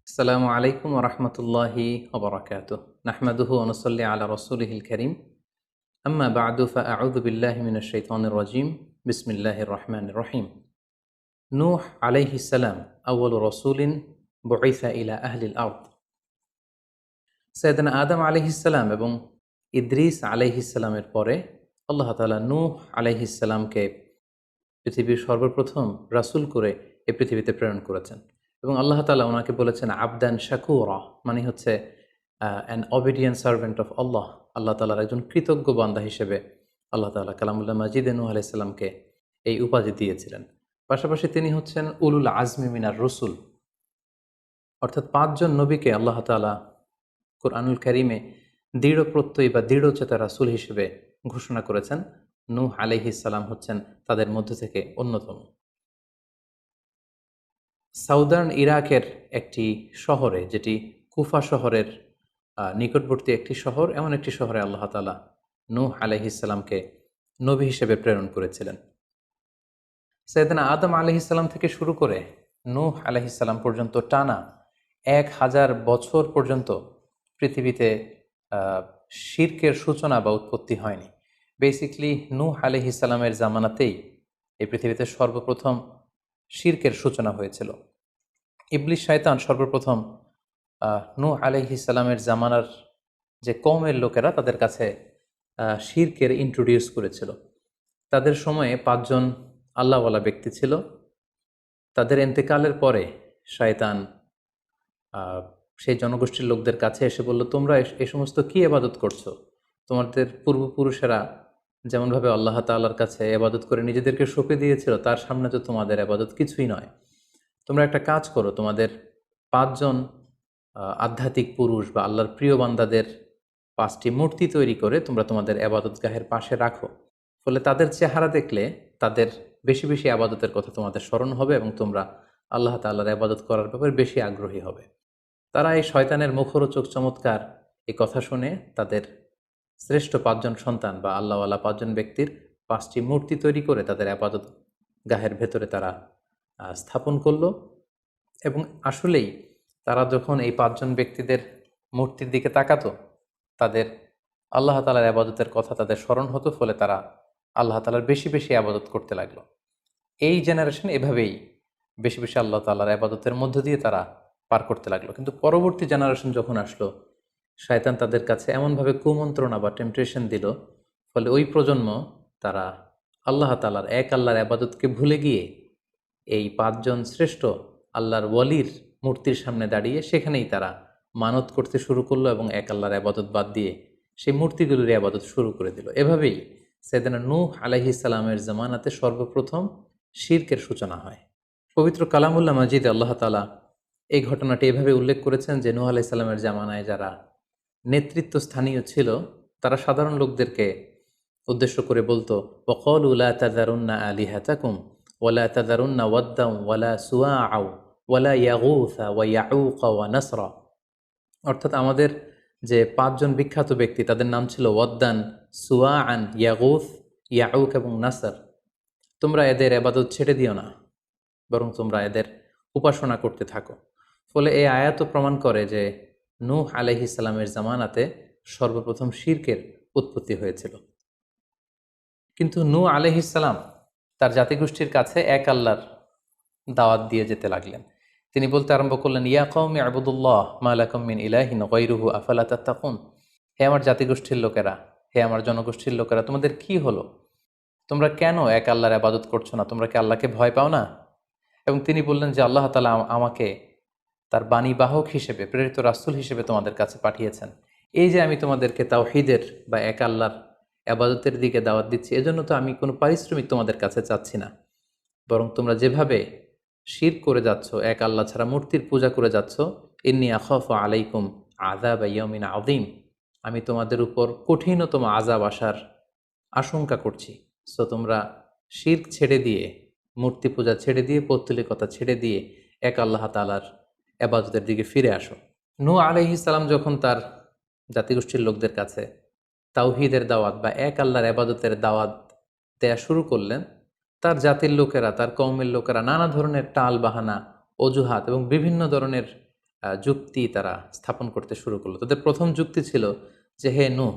আসসালামু আলাইকুম ওরহমতুল্লাহি ওবরাকাতুহ। নাহমাদুহু ওয়া নুসাল্লি আলা রাসূলিহিল কারীম। আম্মা বা'দু ফাআউযু বিল্লাহি মিনাশ শাইতানির রাজীম। বিসমিল্লাহির রহমানির রহিম। নূহ আলাইহিস সালাম আউয়ালু রাসূলিন বুইসা ইলা আহলিল আরদ। সাইয়েদনা আদম আলাইহিস সালাম এবং ইদ্রিস আলাইহিস সালামের পরে আল্লাহ তাআলা নূহ আলাইহিস সালামকে পৃথিবীর সর্বপ্রথম রাসূল করে এই পৃথিবীতে প্রেরণ করেছেন এবং আল্লাহ তাআলা ওনাকে বলেছেন আবদান শাকুরা, মানে হচ্ছে অ্যান অবিডিয়েন্ট সার্ভেন্ট অফ আল্লাহ। আল্লাহ তাআলার একজন কৃতজ্ঞ বান্দা হিসেবে আল্লাহ তাআলা কালামুল্লাহ মাজিদে নূহ আলাইহিস সালামকে এই উপাধি দিয়েছিলেন। পাশাপাশি তিনি হচ্ছেন উলুল আজমি মিনার রসুল, অর্থাৎ ৫ জন নবীকে আল্লাহ তাআলা কুরআনুল কারীমে দৃঢ় প্রত্যয়ী বা দৃঢ়চেতা রাসূল হিসেবে ঘোষণা করেছেন। নূহ আলাইহিস সালাম হচ্ছেন তাদের মধ্য থেকে অন্যতম। সাউদার্ন ইরাকের একটি শহরে, যেটি কুফা শহরের নিকটবর্তী একটি শহর, এমন একটি শহরে আল্লাহ তাআলা নূহ আলাইহিস সালামকে নবী হিসেবে প্রেরণ করেছিলেন। সাইয়েদনা আদম আলাইহিস সালাম থেকে শুরু করে নূহ আলাইহিস সালাম পর্যন্ত টানা ১,০০০ বছর পর্যন্ত পৃথিবীতে শিরকের সূচনা বা উৎপত্তি হয়নি। বেসিকলি নূহ আলাইহিস সালামের জামানাতেই এই পৃথিবীতে সর্বপ্রথম শিরকের সূচনা হয়েছিল। ইবলিস শয়তান সর্বপ্রথম নূহ আলাইহিস সালামের জামানার যে কওমের লোকেরা তাদের কাছে শিরকের ইন্ট্রোডিউস করেছিল। তাদের সময়ে ৫ জন আল্লাহওয়ালা ব্যক্তি ছিল। তাদের ইন্তেকালের পরে শয়তান সেই জনগোষ্ঠীর লোকদের কাছে এসে বলল, তোমরা এই সমস্ত কি ইবাদত করছো? তোমাদের পূর্বপুরুষেরা যেমনভাবে আল্লাহ তাআলার কাছে ইবাদত করে নিজেদেরকে সঁপে দিয়েছিল, তার সামনে তো তোমাদের ইবাদত কিছুই নয়। তোমরা একটা কাজ করো, তোমাদের ৫ জন আধ্যাত্মিক পুরুষ বা আল্লাহর প্রিয় বান্দাদের ৫টি মূর্তি তৈরি করে তোমরা তোমাদের ইবাদতগাহের পাশে রাখো। ফলে তাদের চেহারা দেখলে তাদের বেশি বেশি ইবাদতের কথা তোমাদের স্মরণ হবে এবং তোমরা আল্লাহ তাআলার ইবাদত করার ব্যাপারে বেশি আগ্রহী হবে। তারা এই শয়তানের মুখরোচক চমৎকার এই কথা শুনে তাদের শ্রেষ্ঠ ৫ জন সন্তান বা আল্লাহওয়ালা ৫ জন ব্যক্তির ৫টি মূর্তি তৈরি করে তাদের ইবাদত গাহের ভেতরে তারা স্থাপন করলো। এবং আসলেই তারা যখন এই ৫ জন ব্যক্তিদের মূর্তির দিকে তাকাতো, তাদের আল্লাহ তাআলার ইবাদতের কথা তাদের স্মরণ হতো, ফলে তারা আল্লাহ তাআলার বেশি বেশি ইবাদত করতে লাগলো। এই জেনারেশন এভাবেই বেশি বেশি আল্লাহ তাআলার ইবাদতের মধ্য দিয়ে তারা পার করতে লাগলো। কিন্তু পরবর্তী জেনারেশন যখন আসলো, শয়তান তাদের কাছে এমনভাবে কুমন্ত্রণা বা টেম্পটেশন দিল, ফলে ওই প্রজন্ম তারা আল্লাহ তাআলার এক আল্লাহর ইবাদতকে ভুলে গিয়ে এই ৫ জন শ্রেষ্ঠ আল্লাহর ওয়ালির মূর্তির সামনে দাঁড়িয়ে সেখানেই তারা মানত করতে শুরু করলো এবং এক আল্লাহর ইবাদত বাদ দিয়ে সেই মূর্তিগুলোর ইবাদত শুরু করে দিল। এভাবেই সাইয়েদনা নূহ আলাইহিস সালামের জামানাতে সর্বপ্রথম শিরকের সূচনা হয়। পবিত্র কালামুল্লাহ মাজিদে আল্লাহ তাআলা এই ঘটনাটি এভাবে উল্লেখ করেছেন যে নূহ আলাইহিস সালামের জামানায় যারা নেতৃত্ব স্থানীয় ছিল, তারা সাধারণ লোকদেরকে উদ্দেশ্য করে বলতো, ওয়াকালু লা তাযারুন্না আলিহাতাকুম ওয়ালা তাযারুন্না ওয়াদ্দাও ওয়ালা সুওয়াআও ওয়ালা ইয়াগুসা ওয়া ইয়াউকা ওয়া নাসরা। অর্থাৎ আমাদের যে ৫ জন বিখ্যাত ব্যক্তি, তাদের নাম ছিল ওয়াদ্দান, সুওয়াআন, ইয়াগুস, ইয়াউক এবং নাসর। তোমরা এদের ইবাদত ছেড়ে দিও না, বরং তোমরা এদের উপাসনা করতে থাকো। ফলে এই আয়াতও প্রমাণ করে যে নূহ আলাইহিস সালামের জামানাতে সর্বপ্রথম শিরকের উৎপত্তি হয়েছিল। কিন্তু নূহ আলাইহিস সালাম তার জাতিগোষ্ঠীর কাছে এক আল্লাহর দাওয়াত দিয়ে যেতে লাগলেন। তিনি বলতে আরম্ভ করলেন, ইয়া কওমি আবুদুল্লাহ মা লাকুম মিন ইলাহিন গায়রুহু আফালা তাত্তাকুন। হে আমার জাতিগোষ্ঠীর লোকেরা, হে আমার জনগোষ্ঠীর লোকেরা, তোমাদের কি হলো? তোমরা কেন এক আল্লাহর ইবাদত করছো না? তোমরা কি আল্লাহকে ভয় পাও না? এবং তিনি বললেন যে আল্লাহ তাআলা আমাকে তার বাণীবাহক হিসেবে, প্রেরিত রাসূল হিসেবে তোমাদের কাছে পাঠিয়েছেন। এই যে আমি তোমাদেরকে তাওহীদের বা এক আল্লাহর ইবাদতের দিকে দাওয়াত দিচ্ছি, এজন্য তো আমি কোনো পারিশ্রমিক তোমাদের কাছে চাচ্ছি না, বরং তোমরা যেভাবে শিরক করে যাচ্ছ, এক আল্লাহ ছাড়া মূর্তির পূজা করে যাচ্ছ, ইন্নী আখাফু আলাইকুম আযাবা ইয়াউমিন আযীম, আমি তোমাদের উপর কঠিনতম আযাব আসার আশঙ্কা করছি। সো তোমরা শিরক ছেড়ে দিয়ে, মূর্তি পূজা ছেড়ে দিয়ে, পৌত্তলিকতা ছেড়ে দিয়ে এক আল্লাহ তাআলার ইবাদতের দিকে ফিরে আসো। নূহ আলাইহিস সালাম যখন তার জাতিগোষ্ঠীর লোকদের কাছে তাওহীদের দাওয়াত বা এক আল্লাহর ইবাদতের দাওয়াত দেয়া শুরু করলেন, তার জাতির লোকেরা, তার কওমের লোকেরা নানা ধরনের টাল বাহানা, অজুহাত এবং বিভিন্ন ধরনের যুক্তি তারা স্থাপন করতে শুরু করলো। তাদের প্রথম যুক্তি ছিল যে, হে নূহ,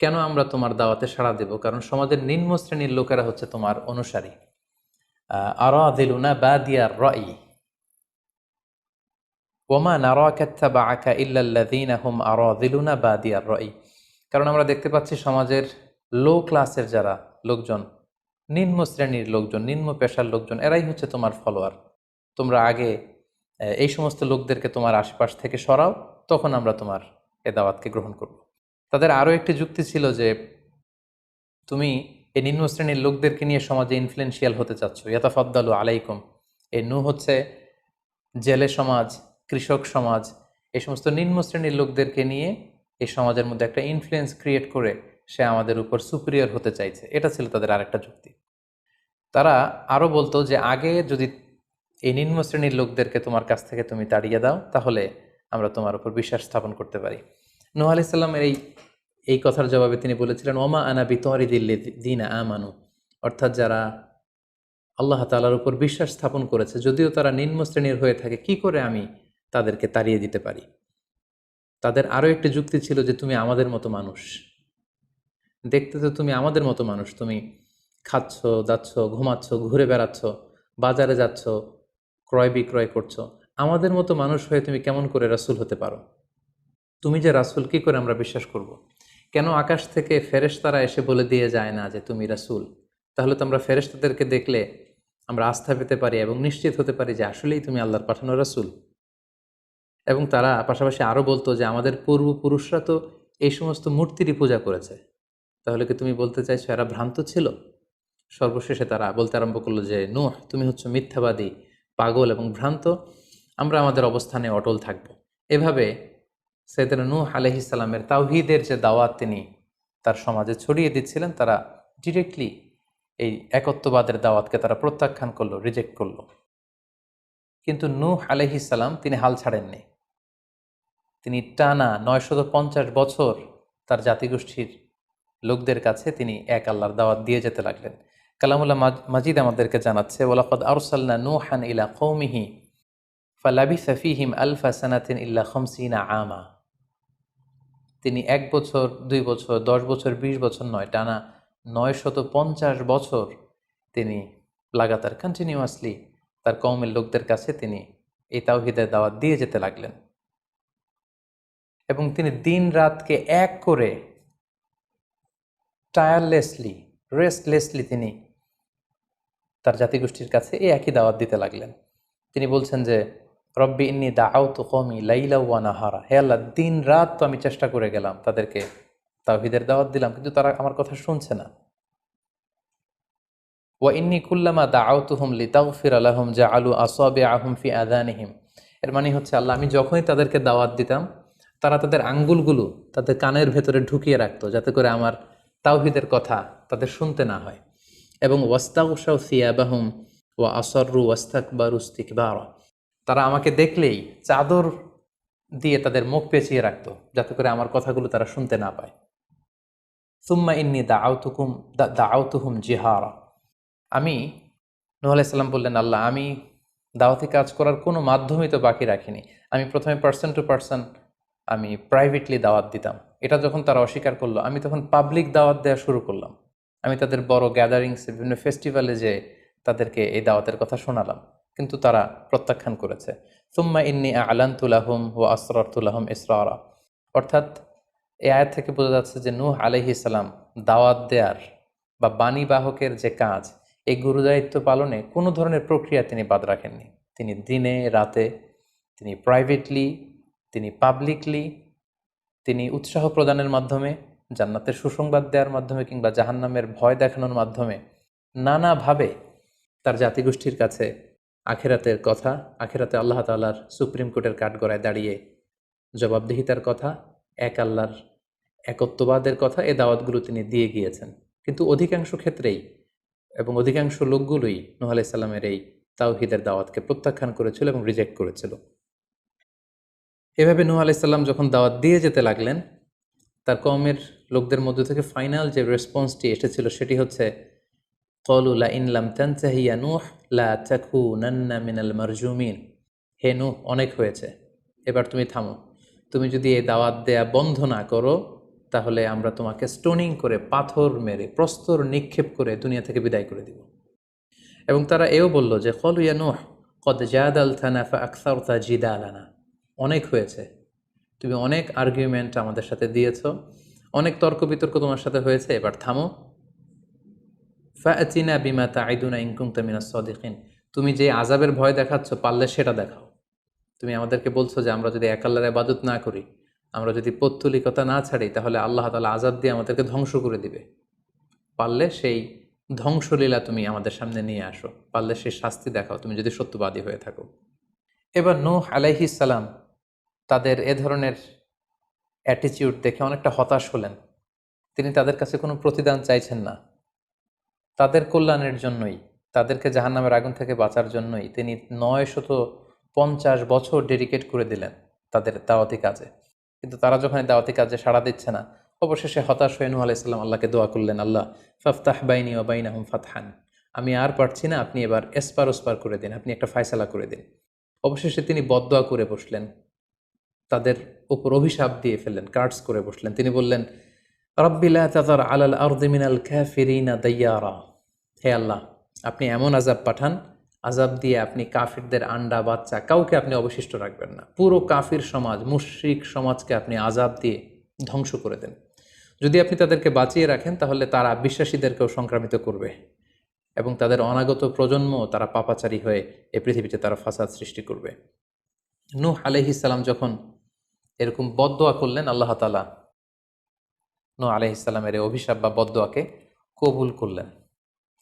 কেন আমরা তোমার দাওয়াতে সাড়া দেব? কারণ সমাজের নিম্ন শ্রেণীর লোকেরা হচ্ছে তোমার অনুসারী। আরাদিলুনা বাদিয়ার রাই ওমা নারাকা ইত্তাবাআকা ইল্লাল্লাযীনা হুম আরাদিলুনা বাদিয়ার রাই। কারণ আমরা দেখতে পাচ্ছি সমাজের লো ক্লাসের যারা লোকজন, নিম্ন শ্রেণীর লোকজন, নিম্ন পেশার লোকজন, এরাই হচ্ছে তোমার ফলোয়ার। তোমরা আগে এই সমস্ত লোকদেরকে তোমার আশপাশ থেকে সরাও, তখন আমরা তোমার এ দাওয়াতকে গ্রহণ করব। তাদের আরও একটি যুক্তি ছিল যে, তুমি এই নিম্ন শ্রেণীর লোকদেরকে নিয়ে সমাজে ইনফ্লুয়েন্সিয়াল হতে চাচ্ছ। ইয়াতাফাদ্দালু আলাইকুম, এই নূহ হচ্ছে জেলে সমাজ, কৃষক সমাজ, এই সমস্ত নিম্ন শ্রেণীর লোকদেরকে নিয়ে এই সমাজের মধ্যে একটা ইনফ্লুয়েন্স ক্রিয়েট করে সে আমাদের উপর সুপিরিয়র হতে চাইছে। এটা ছিল তাদের আরেকটা যুক্তি। তারা আরও বলতো যে, আগে যদি এই নিম্ন শ্রেণীর লোকদেরকে তোমার কাছ থেকে তুমি তাড়িয়ে দাও, তাহলে আমরা তোমার উপর বিশ্বাস স্থাপন করতে পারি। নূহ আলাইহিস সালামের এই কথার জবাবে তিনি বলেছিলেন, ওমা আনা বিতারিদিল্লাযীনা আমানু, অর্থাৎ যারা আল্লাহ তাআলার উপর বিশ্বাস স্থাপন করেছে, যদিও তারা নিম্ন শ্রেণীর হয়ে থাকে, কি করে আমি তাদেরকে তাড়িয়ে দিতে পারি? তাদের আরও একটি যুক্তি ছিল যে, তুমি আমাদের মতো মানুষ, দেখতে তো তুমি আমাদের মতো মানুষ, তুমি খাচ্ছ, যাচ্ছ, ঘুমাচ্ছ, ঘুরে বেড়াচ্ছ, বাজারে যাচ্ছ, ক্রয় বিক্রয় করছো, আমাদের মতো মানুষ হয়ে তুমি কেমন করে রাসূল হতে পারো? তুমি যে রাসূল, কি করে আমরা বিশ্বাস করব? কেন আকাশ থেকে ফেরেশতারা এসে বলে দিয়ে যায় না যে তুমি রাসূল? তাহলে তো আমরা ফেরেশতাদেরকে দেখলে আমরা আস্থা পেতে পারি এবং নিশ্চিত হতে পারি যে আসলেই তুমি আল্লাহর পাঠানো রাসূল। এবং তারা পাশাপাশি আরও বলতো যে, আমাদের পূর্বপুরুষরা তো এই সমস্ত মূর্তিরই পূজা করেছে, তাহলে কি তুমি বলতে চাইছো এরা ভ্রান্ত ছিল? সর্বশেষে তারা বলতে আরম্ভ করলো যে, নূহ, তুমি হচ্ছে মিথ্যাবাদী, পাগল এবং ভ্রান্ত, আমরা আমাদের অবস্থানে অটল থাকব। এভাবে সাইয়েদনা নূহ আলাইহিস সালামের তাওহীদের যে দাওয়াত তিনি তার সমাজে ছড়িয়ে দিচ্ছিলেন, তারা ডিরেক্টলি এই একত্ববাদের দাওয়াতকে তারা প্রত্যাখ্যান করলো, রিজেক্ট করলো। কিন্তু নূহ আলাইহিস সালাম তিনি হাল ছাড়েননি। তিনি টানা 950 বছর তার জাতিগোষ্ঠীর লোকদের কাছে তিনি এক আল্লাহর দাওয়াত দিয়ে যেতে লাগলেন। কালামুল্লাহ মাজিদ আমাদেরকে জানাচ্ছে, ওয়ালাকাদ আরসালনা নূহান ইলা কওমিহি ফালাবিসা ফীহিম আলফা সানাতিন ইল্লা 50 আমা। তিনি 1 বছর, 2 বছর, 10 বছর, 20 বছর নয়, টানা 950 বছর তিনি লাগাতার কন্টিনিউয়াসলি তার কওমের লোকদের কাছে তিনি এই তাওহীদের দাওয়াত দিয়ে যেতে লাগলেন। এবং তিনি দিন রাতকে এক করে টায়ারলেসলি, রেস্টলেসলি তিনি তার জাতিগোষ্ঠীর কাছে এই একই দাওয়াত দিতে লাগলেন। তিনি বলছেন যে, রব্বি ইন্নী দাআউতু কওমি লাইলা ওয়া নাহারা, হে আল্লাহ, দিন রাত তো আমি চেষ্টা করে গেলাম, তাদেরকে তাওহীদের দাওয়াত দিলাম, কিন্তু তারা আমার কথা শুনছে না। ওয়া ইন্নী কুল্লামা দাআউতুহুম লিতাগফিরা লাহুম জাআলু আসাবিআহুম ফি আযানিহিম। এর মানে হচ্ছে, আল্লাহ, আমি যখনই তাদেরকে দাওয়াত দিতাম, তারা তাদের আঙ্গুলগুলো তাদের কানের ভেতরে ঢুকিয়ে রাখতো, যাতে করে আমার তাওহীদের কথা তাদের শুনতে না হয়। এবং ওয়াস্তাগশাউ সিয়াবাহুম ওয়া আসররু ওয়াস্তাকবারু ইস্তিকবারা, তারা আমাকে দেখলেই চাদর দিয়ে তাদের মুখ পেঁচিয়ে রাখতো, যাতে করে আমার কথাগুলো তারা শুনতে না পায়। সুম্মা ইন্নী দাআউতুহুম জিহারা। আমি, নূহ আলাইহিস সালাম বললেন, আল্লাহ, আমি দাওয়াতি কাজ করার কোনো মাধ্যমই তো বাকি রাখিনি। আমি প্রথমে পার্সন টু পার্সন আমি প্রাইভেটলি দাওয়াত দিতাম। এটা যখন তারা অস্বীকার করলো, আমি তখন পাবলিক দাওয়াত দেওয়া শুরু করলাম। আমি তাদের বড় গ্যাদারিংসে, বিভিন্ন ফেস্টিভ্যালে যে তাদেরকে এই দাওয়াতের কথা শোনালাম, কিন্তু তারা প্রত্যাখ্যান করেছে। সুম্মা ইন্নী আ'লানতু লাহুম ওয়া আসরারতু লাহুম ইসরারা। অর্থাৎ এই আয়াত থেকে বোঝা যাচ্ছে যে, নূহ আলাইহিস সালাম দাওয়াত দেয়ার বা বাণী বাহকের যে কাজ, এই গুরুদায়িত্ব পালনে কোনো ধরনের প্রক্রিয়া তিনি বাদ রাখেননি। তিনি দিনে রাতে, তিনি প্রাইভেটলি, তিনি পাবলিকলি, তিনি উৎসাহ প্রদানের মাধ্যমে, জান্নাতের সুসংবাদ দেওয়ার মাধ্যমে, কিংবা জাহান্নামের ভয় দেখানোর মাধ্যমে নানাভাবে তার জাতিগোষ্ঠীর কাছে আখিরাতের কথা, আখিরাতে আল্লাহ তাআলার সুপ্রিম কোর্টের কাঠগড়ায় দাঁড়িয়ে জবাবদিহিতার কথা, এক আল্লাহর একত্ববাদের কথা, এই দাওয়াতগুলো তিনি দিয়ে গিয়েছেন। কিন্তু অধিকাংশ ক্ষেত্রেই এবং অধিকাংশ লোকগুলোই নূহ আলাইহিস সালামের এই তাওহীদের দাওয়াতকে প্রত্যাখ্যান করেছিল এবং রিজেক্ট করেছিল। এভাবে নূহ আলাইহিস সালাম যখন দাওয়াত দিয়ে যেতে লাগলেন, তার কওমের লোকদের মধ্য থেকে ফাইনাল যে রেসপন্সটি এসেছিল সেটি হচ্ছে, ক্বালু লাইন লাম তানতাহি ইয়া নূহ লা তাকুনান্না মিনাল মারজুমিন। হে নূহ, অনেক হয়েছে, এবার তুমি থামো। তুমি যদি এই দাওয়াত দেয়া বন্ধ না করো তাহলে আমরা তোমাকে স্টোনিং করে, পাথর মেরে, প্রস্তর নিক্ষেপ করে দুনিয়া থেকে বিদায় করে দিব। এবং তারা এও বলল যে ক্বালু ইয়া নূহ কদ জাদালতানা ফাআকসারতা জিদালানা। অনেক হয়েছে, তুমি অনেক আর্গুমেন্ট আমাদের সাথে দিয়েছো, অনেক তর্ক বিতর্ক তোমার সাথে হয়েছে, এবার থামো। ফাআতিনা বিমা তাইদুনা ইন কুনতা মিনাস সাদিকিন। তুমি যে আযাবের ভয় দেখাচ্ছ পারলে সেটা দেখাও। তুমি আমাদেরকে বলছো যে আমরা যদি এক আল্লাহর ইবাদত না করি, আমরা যদি পৌত্তলিকতা না ছাড়ি, তাহলে আল্লাহ তাআলা আযাব দিয়ে আমাদেরকে ধ্বংস করে দিবে। পারলে সেই ধ্বংসলীলা তুমি আমাদের সামনে নিয়ে আসো, পারলে সেই শাস্তি দেখাও, তুমি যদি সত্যবাদী হয়ে থাকো। এবার নূহ আলাইহিস সালাম তাদের এ ধরনের অ্যাটিটিউড দেখে অনেকটা হতাশ হলেন। তিনি তাদের কাছে কোনো প্রতিদান চাইছেন না, তাদের কল্যাণের জন্যই, তাদেরকে জাহান্নামের আগুন থেকে বাঁচার জন্যই তিনি 950 বছর ডেডিকেট করে দিলেন তাদের দাওয়াতি কাজে। কিন্তু তারা যখন এই দাওয়াতি কাজে সাড়া দিচ্ছে না, অবশেষে হতাশ হয়ে নূহ আলাইহিস সালাম আল্লাহকে দোয়া করলেন, আল্লাহ ফাফতাহ বাইনি ওয়া বাইনাহুম ফাতহান, আমি আর পারছি না, আপনি এবার এসপার ওসপার করে দিন, আপনি একটা ফায়সালা করে দিন। অবশেষে তিনি বদদোয়া করে বসলেন, তাদের উপর অভিশাপ দিয়ে ফেললেন, কার্ডস করে বসলেন। তিনি বললেন, রাব্বি লা তাযার আলাল আরদি মিনাল কাফিরিনা দাইয়ারা। হে আল্লাহ, আপনি এমন আযাব পাঠান, আযাব দিয়ে আপনি কাফিরদের আন্ডা বাচ্চা কাউকে আপনি অবশিষ্ট রাখবেন না। পুরো কাফির সমাজ, মুশরিক সমাজকে আপনি আযাব দিয়ে ধ্বংস করে দেন। যদি আপনি তাদেরকে বাঁচিয়ে রাখেন তাহলে তারা বিশ্বাসীদেরকেও সংক্রামিত করবে এবং তাদের অনাগত প্রজন্ম তারা পাপাচারী হয়ে এই পৃথিবীতে তারা ফাসাদ সৃষ্টি করবে। নূহ আলাইহিস সালাম যখন এরকম বদদোয়া করলেন, আল্লাহ তাআলা নূহ আলাইহিস সালামের এই অভিশাপ বা বদদোয়াকে কবুল করলেন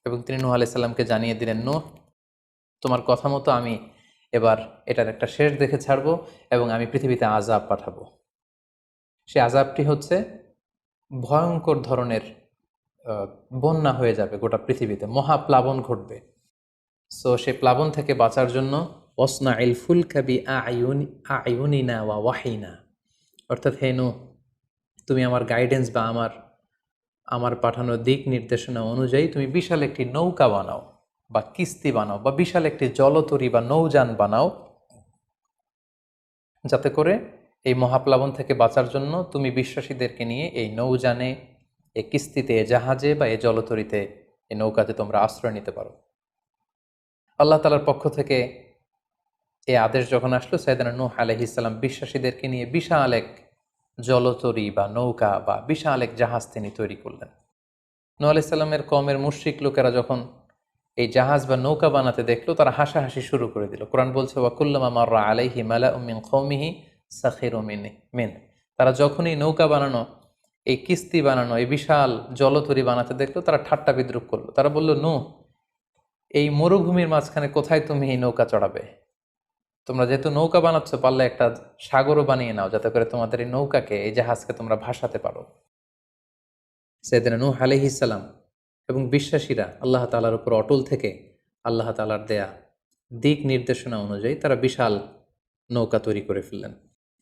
এবং তিনি নূহ আলাইহিস সালামকে জানিয়ে দিলেন, নূহ, তোমার কথা মতো আমি এবার এটার একটা শেষ দেখে ছাড়বো এবং আমি পৃথিবীতে আযাব পাঠাবো। সে আযাবটি হচ্ছে ভয়ঙ্কর ধরনের বন্যা হয়ে যাবে গোটা পৃথিবীতে, মহাপ্লাবন ঘটবে। সো সে প্লাবন থেকে বাঁচার জন্য ওয়াসনাইল ফুলকা বিআইউনিনা ওয়া ওয়াহিনা, অর্থাৎ হে নূহ, তুমি আমার গাইডেন্স বা আমার পাঠানো দিক নির্দেশনা অনুযায়ী তুমি বিশাল একটি নৌকা বানাও বা কিস্তি বানাও বা বিশাল একটি জলতরী বা নৌযান বানাও, যাতে করে এই মহাপ্লাবন থেকে বাঁচার জন্য তুমি বিশ্বাসীদেরকে নিয়ে এই নৌযানে, এই কিস্তিতে, জাহাজে বা এই জলতরীতে, এই নৌকাতে তোমরা আশ্রয় নিতে পারো। আল্লাহ তাআলার পক্ষ থেকে এই আদেশ যখন আসলো, সাইয়েদনা নূহ আলাইহিস সালাম বিশ্বাসীদেরকে নিয়ে বিশাল এক জলতরী বা নৌকা বা বিশাল এক জাহাজ তিনি তৈরি করলেন। নূহ আলাইহিস সালামের কওমের মুশরিক লোকেরা যখন এই জাহাজ বা নৌকা বানাতে দেখলো, তারা হাসাহাসি শুরু করে দিল। কোরআন বলছে, ওয়া কুল্লামা মাররা আলাইহি মালাউম মিন কওমিহি সাখিরু মিন। তারা যখনই নৌকা বানানো, এই কিস্তি বানানো, এই বিশাল জলতরী বানাতে দেখলো, তারা ঠাট্টা বিদ্রুপ করলো। তারা বলল, নূহ, এই মরুভূমির মাঝখানে কোথায় তুমি এই নৌকা চড়াবে? তোমরা যেহেতু নৌকা বানাচ্ছ, পারলে একটা সাগরও বানিয়ে নাও, যাতে করে তোমাদের এই নৌকাকে, এই জাহাজকে তোমরা ভাসাতে পারো। সাইয়েদনা নূহ আলাইহিস সালাম এবং বিশ্বাসীরা আল্লাহ তাআলার উপর অটল থেকে আল্লাহ তাআলার দেয়া দিক নির্দেশনা অনুযায়ী তারা বিশাল নৌকা তৈরি করে ফেললেন।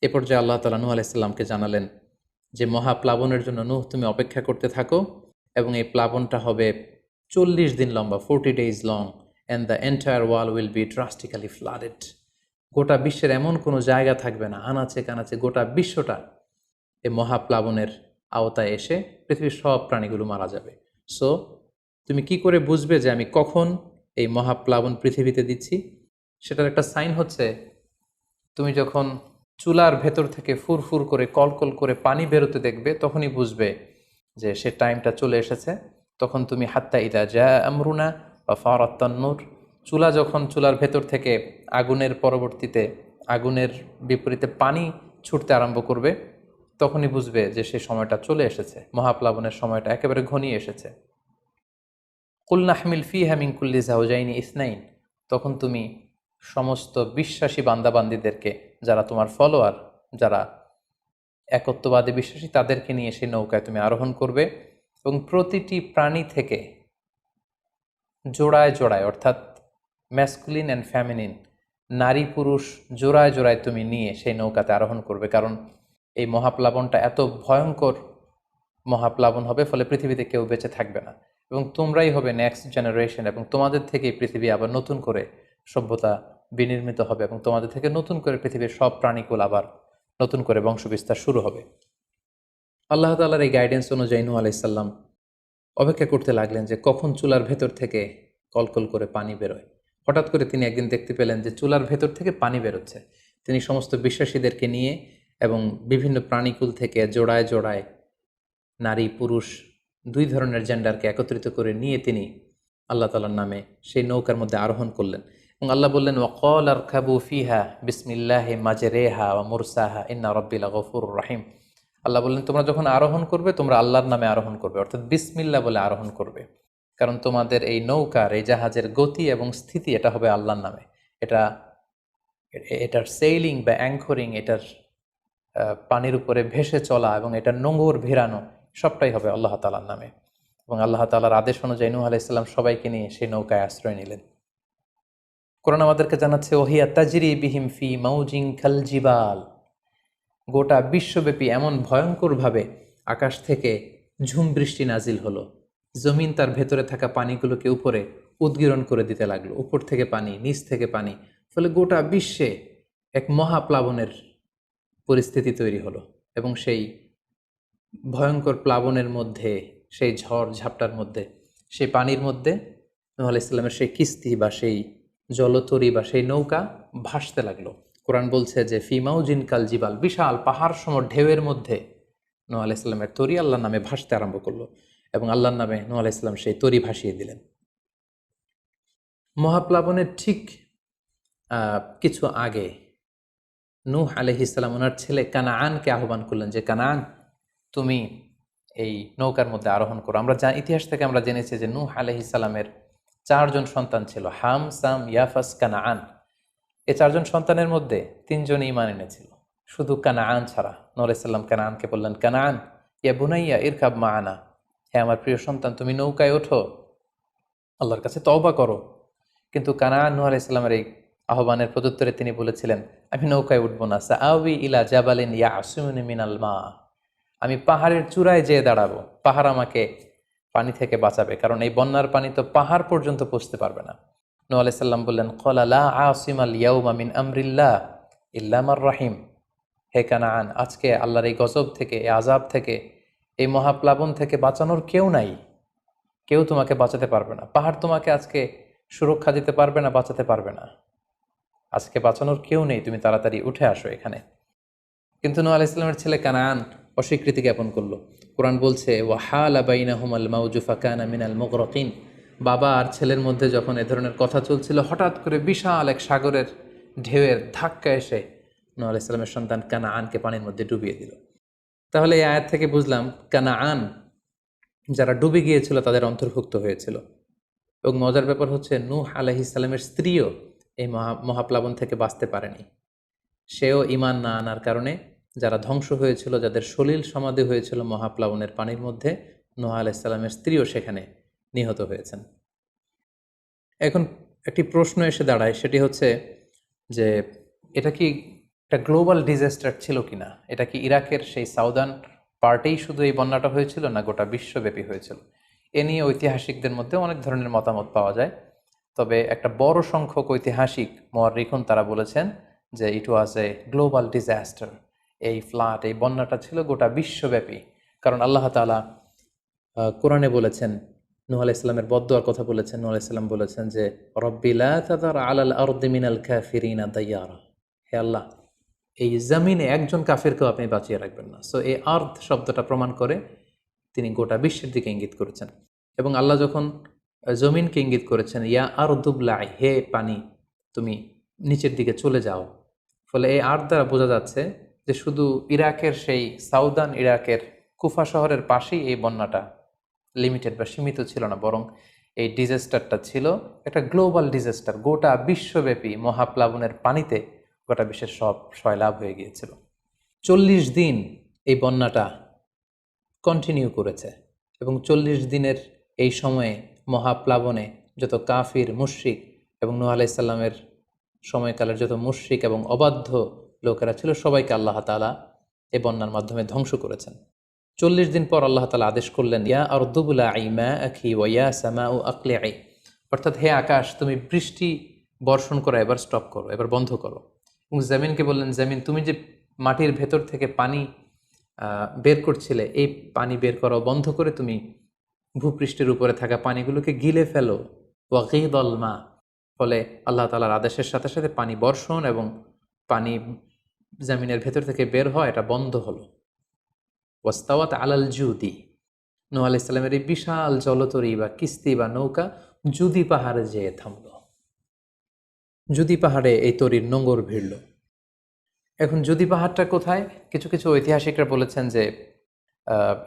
এ পর্যায়ে আল্লাহ তাআলা নূহ আলাইহিস সালামকে জানালেন যে মহাপ্লাবনের জন্য নূহ তুমি অপেক্ষা করতে থাকো এবং এই প্লাবনটা হবে 40 দিন লম্বা, 40 days long, and the entire wall will be drastically flooded. গোটা বিশ্বের এমন কোনো জায়গা থাকবে না, আনাচে কানাচে গোটা বিশ্বটা এই মহাপ্লাবনের আওতায় এসে পৃথিবীর সব প্রাণীগুলো মারা যাবে। সো তুমি কি করে বুঝবে যে আমি কখন এই মহাপ্লাবন পৃথিবীতে দিচ্ছি? সেটার একটা সাইন হচ্ছে, তুমি যখন চুলার ভেতর থেকে ফুরফুর করে কলকল করে পানি বেরোতে দেখবে, তখনই বুঝবে যে সে টাইমটা চলে এসেছে। তখন তুমি হাত্তা ইদা জা আমরুনা বা ফারাত্তান নূর, চুলার ভেতর থেকে আগুনের পরবর্তীতে, আগুনের বিপরীতে পানি ছুটতে আরম্ভ করবে, তখনই বুঝবে যে সে সময়টা চলে এসেছে, মহাপ্লাবনের সময়টা একেবারে ঘনিয়ে এসেছে। কুল নাহমিল ফিহা মিন কুল্লি যাওজাইনি ইসনাইন, তখন তুমি সমস্ত বিশ্বাসী বান্দাবান্দিদেরকে, যারা তোমার ফলোয়ার, যারা একত্ববাদী বিশ্বাসী, তাদেরকে নিয়ে সেই নৌকায় তুমি আরোহণ করবে এবং প্রতিটি প্রাণী থেকে জোড়ায় জোড়ায়, অর্থাৎ ম্যাসকুলিন অ্যান্ড ফ্যামিনিন, নারী পুরুষ জোড়ায় জোড়ায় তুমি নিয়ে সেই নৌকাতে আরোহণ করবে। কারণ এই মহাপ্লাবনটা এত ভয়ঙ্কর মহাপ্লাবন হবে, ফলে পৃথিবীতে কেউ বেঁচে থাকবে না। এবং তোমরাই হবে নেক্সট জেনারেশন, এবং তোমাদের থেকেই পৃথিবী আবার নতুন করে সভ্যতা বিনির্মিত হবে, এবং তোমাদের থেকে নতুন করে পৃথিবীর সব প্রাণীকুল আবার নতুন করে বংশবিস্তার শুরু হবে। আল্লাহ তাআলার এই গাইডেন্স অনুযায়ী নূহ আলাইহিস সালাম অপেক্ষা করতে লাগলেন যে কখন চুলার ভেতর থেকে কলকল করে পানি বেরোয়। হঠাৎ করে তিনি একদিন দেখতে পেলেন যে চুলার ভেতর থেকে পানি বেরোচ্ছে। তিনি সমস্ত বিশ্বাসীদেরকে নিয়ে এবং বিভিন্ন প্রাণীকুল থেকে জোড়ায় জোড়ায় নারী পুরুষ দুই ধরনের জেন্ডারকে একত্রিত করে নিয়ে তিনি আল্লাহ তাআলার নামে সেই নৌকার মধ্যে আরোহণ করলেন। এবং আল্লাহ বললেন, ওয়াকাল আরকাবু ফিহা বিসমিল্লাহি মাজরেহা ওয়া মুরসাহা ইন্না রাব্বি লাগফুরুর রাহিম। আল্লাহ বললেন, তোমরা যখন আরোহণ করবে তোমরা আল্লাহর নামে আরোহণ করবে, অর্থাৎ বিসমিল্লাহ বলে আরোহণ করবে, কারণ তোমাদের এই নৌকার এই জাহাজের গতি এবং স্থিতি এটা হবে আল্লাহর নামে। এটা এটার সেইলিং বা অ্যাঙ্করিং, এটার পানির উপরে ভেসে চলা এবং এটার নোঙর ভিড়ানো সবটাই হবে আল্লাহ তাআলার নামে। এবং আল্লাহ তাআলার আদেশ অনুযায়ী নূহ আলাইহিস সালাম সবাইকে নিয়ে সেই নৌকায় আশ্রয় নিলেন। কোরআন আমাদেরকে জানাচ্ছে, ওহিয়া তাজরি বিহিম ফি মাউজিন কাল জিবাল। গোটা বিশ্বব্যাপী এমন ভয়ঙ্করভাবে আকাশ থেকে ঝুম বৃষ্টি নাজিল হলো, জমিন তার ভেতরে থাকা পানিগুলোকে উপরে উদ্গীরণ করে দিতে লাগলো, উপর থেকে পানি, নিচ থেকে পানি, ফলে গোটা বিশ্বে এক মহাপ্লাবনের পরিস্থিতি তৈরি হলো। এবং সেই ভয়ঙ্কর প্লাবনের মধ্যে, সেই ঝড় ঝাপটার মধ্যে, সেই পানির মধ্যে নূহ আলাইহিস সালামের সেই কিস্তি বা সেই জলতরী বা সেই নৌকা ভাসতে লাগলো। কোরআন বলছে যে ফি মাউজিন কাল জিবাল, বিশাল পাহাড় সম ঢেউয়ের মধ্যে নূহ আলাইহিস সালামের তরী আল্লাহর নামে ভাসতে আরম্ভ করলো, এবং আল্লাহর নামে নূহ আলাইহিস সালাম সেই তরী ভাসিয়ে দিলেন। মহাপ্লাবনের ঠিক কিছু আগে নূহ আলাইহিস সালাম ওনার ছেলে কানাআনকে আহ্বান করলেন যে, কানাআন, তুমি এই নৌকার মধ্যে আরোহণ করো। আমরা ইতিহাস থেকে আমরা জেনেছি যে নূহ আলাইহিস সালামের 4 জন সন্তান ছিল, হাম, সাম, ইয়াফাস, কানাআন। এই 4 জন সন্তানের মধ্যে 3 জন ঈমান এনেছিল, শুধু কানাআন ছাড়া। নূহ আলাইহিস সালাম কানাআনকে বললেন, কানাআন ইয়া বুনাইয়া ইরকাব মাআনা, হে আমার প্রিয় সন্তান, তুমি নৌকায় ওঠো, আল্লাহর কাছে তওবা করো। কিন্তু কানাআন নূহ আলাইহিস সালামের এই আহ্বানের প্রত্যুত্তরে তিনি বলেছিলেন, আমি নৌকায় উঠবো না, সাআবি ইলা জাবালিন ইয়াসিমুনি মিনাল মা, আমি পাহাড়ের চূড়ায় যেয়ে দাঁড়াবো, পাহাড় আমাকে পানি থেকে বাঁচাবে, কারণ এই বন্যার পানি তো পাহাড় পর্যন্ত পৌঁছতে পারবে না। নূহ আলাইহিস সালাম বললেন, ক্বালা লা আসিমাল ইয়াউমা মিন আমরিল্লাহ ইল্লা মার রাহিম, হে কানাআন, আজকে আল্লাহর এই গজব থেকে, এই আযাব থেকে, এই মহাপ্লাবন থেকে বাঁচানোর কেউ নাই, কেউ তোমাকে বাঁচাতে পারবে না। পাহাড় তোমাকে আজকে সুরক্ষা দিতে পারবে না, বাঁচাতে পারবে না, আজকে বাঁচানোর কেউ নেই, তুমি তাড়াতাড়ি উঠে আসো এখানে। কিন্তু নূহ আলাইহিস সালামের ছেলে কানাআন অস্বীকৃতি জ্ঞাপন করলো। কোরআন বলছে, ওয়াহালা বাইনাহুমাল মাউজু ফাকানা মিনাল মুগরাকিন, বাবা আর ছেলের মধ্যে যখন এ ধরনের কথা চলছিল, হঠাৎ করে বিশাল এক সাগরের ঢেউয়ের ধাক্কা এসে নূহ আলাইহিস সালামের সন্তান কানাআনকে পানির মধ্যে ডুবিয়ে দিল। তাহলে এই আয়াত থেকে বুঝলাম কানাআন যারা ডুবে গিয়েছিল তাদের অন্তর্ভুক্ত হয়েছিল। এবং মজার ব্যাপার হচ্ছে, নূহ আলাইহিস সালামের স্ত্রীও এই মহাপ্লাবন থেকে বাঁচতে পারেনি। সেও ঈমান না আনার কারণে যারা ধ্বংস হয়েছিল, যাদের সলিল সমাধি হয়েছিল মহাপ্লাবনের পানির মধ্যে, নূহ আলাইহিস সালামের স্ত্রীও সেখানে নিহত হয়েছেন। এখন একটি প্রশ্ন এসে দাঁড়ায়, সেটি হচ্ছে যে এটা কি একটা গ্লোবাল ডিজাস্টার ছিল কিনা? এটা কি ইরাকের সেই সাউদার্ন পার্টেই শুধু এই বন্যাটা হয়েছিল, না গোটা বিশ্বব্যাপী হয়েছিল? এ নিয়ে ঐতিহাসিকদের মধ্যে অনেক ধরনের মতামত পাওয়া যায়। তবে একটা বড় সংখ্যক ঐতিহাসিক মুআররিখুন তারা বলেছেন যে ইট ওয়াজ এ গ্লোবাল ডিজাস্টার। এই ফ্লাড, এই বন্যাটা ছিল গোটা বিশ্বব্যাপী। কারণ আল্লাহ তাআলা কোরআনে বলেছেন, নূহ আলাইহিস সালামের বদদুয়ার কথা বলেছেন। নূহ আলাইহিস সালাম বলেছেন যে, রব্বি লা তাযার আলাল আরদি মিনাল কাফিরিনা দাইয়ারা, হে আল্লাহ, এই জমিনে একজন কাফিরকেও আপনি বাঁচিয়ে রাখবেন না। সো এই আর্থ শব্দটা প্রমাণ করে তিনি গোটা বিশ্বের দিকে ইঙ্গিত করেছেন। এবং আল্লাহ যখন জমিনকে ইঙ্গিত করেছেন, ইয়া আরদুবলাই, হে পানি তুমি নিচের দিকে চলে যাও, ফলে এই আর্থ দ্বারা বোঝা যাচ্ছে যে শুধু ইরাকের সেই সাউদার্ন ইরাকের কুফা শহরের পাশেই এই বন্যাটা লিমিটেড বা সীমিত ছিল না, বরং এই ডিজাস্টারটা ছিল একটা গ্লোবাল ডিজাস্টার। গোটা বিশ্বব্যাপী মহাপ্লাবনের পানিতে গোটা বিশ্বের সব সয়লাভ হয়ে গিয়েছিল। 40 দিন এই বন্যাটা কন্টিনিউ করেছে, এবং 40 দিনের এই সময়ে মহাপ্লাবনে যত কাফির, মুশরিক এবং নূহ আলাইহিস সালামের সময়কালের যত মুশরিক এবং অবাধ্য লোকেরা ছিল, সবাইকে আল্লাহ তাআলা এই বন্যার মাধ্যমে ধ্বংস করেছেন। 40 দিন পর আল্লাহ তাআলা আদেশ করলেন, ইয়া আরদু বুলাঈ মাআকি ওয়া ইয়া সামাউ আকলিঈ, অর্থাৎ হে আকাশ তুমি বৃষ্টি বর্ষণ করা এবার স্টপ করো, এবার বন্ধ করো। এবং জমিনকে বললেন, জমিন তুমি যে মাটির ভেতর থেকে পানি বের করছিলে, এই পানি বের করা বন্ধ করে তুমি ভূপৃষ্ঠের উপরে থাকা পানিগুলোকে গিলে ফেলো। ওয়াগীদাল মা, ফলে আল্লাহ তাআলার আদেশের সাথে সাথে পানি বর্ষণ এবং পানি জমিনের ভেতর থেকে বের হয় এটা বন্ধ হলো। ওয়াস্তাওয়াত আলাল জুদি, নূহ আলাইহিস সালামের এই বিশাল জলতরী বা কিস্তি বা নৌকা জুদি পাহাড়ে যেয়ে থামল। জুদি পাহাড়ে এই তরীর নোঙর ভিড়ল। এখন জুদি পাহাড়টা কোথায়? কিছু কিছু ঐতিহাসিকরা বলেছেন যে